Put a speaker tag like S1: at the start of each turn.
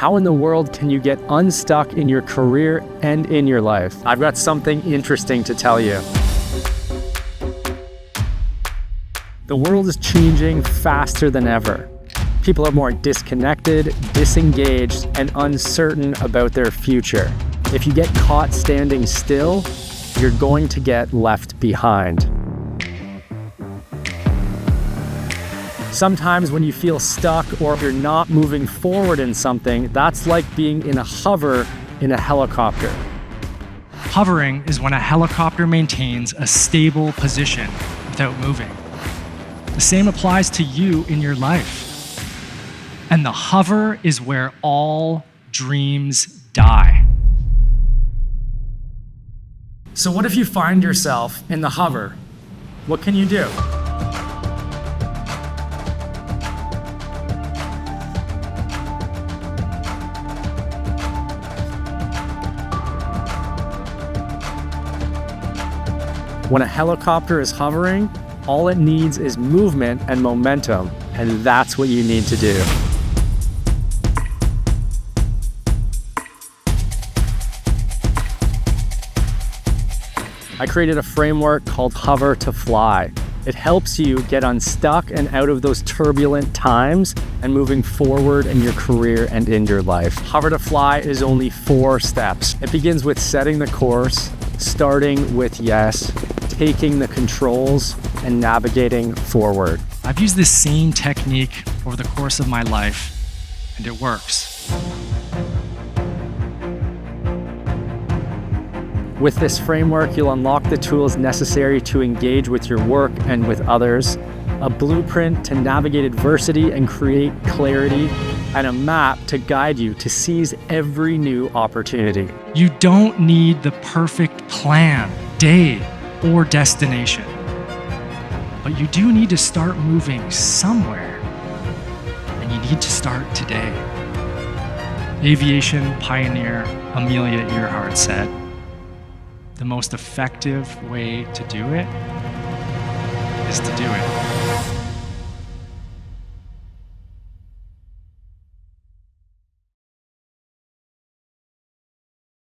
S1: How in the world can you get unstuck in your career and in your life? I've got something interesting to tell you. The world is changing faster than ever. People are more disconnected, disengaged, and uncertain about their future. If you get caught standing still, you're going to get left behind. Sometimes when you feel stuck or you're not moving forward in something, that's like being in a hover in a helicopter.
S2: Hovering is when a helicopter maintains a stable position without moving. The same applies to you in your life. And the hover is where all dreams die.
S1: So what if you find yourself in the hover? What can you do? When a helicopter is hovering, all it needs is movement and momentum, and that's what you need to do. I created a framework called Hover to Fly. It helps you get unstuck and out of those turbulent times and moving forward in your career and in your life. Hover to Fly is only 4 steps. It begins with setting the course, starting with yes, taking the controls, and navigating forward.
S2: I've used this same technique over the course of my life, and it works.
S1: With this framework, you'll unlock the tools necessary to engage with your work and with others, a blueprint to navigate adversity and create clarity, and a map to guide you to seize every new opportunity.
S2: You don't need the perfect plan, day, or destination. But you do need to start moving somewhere, and you need to start today. Aviation pioneer Amelia Earhart said, "The most effective way to do it is to do it."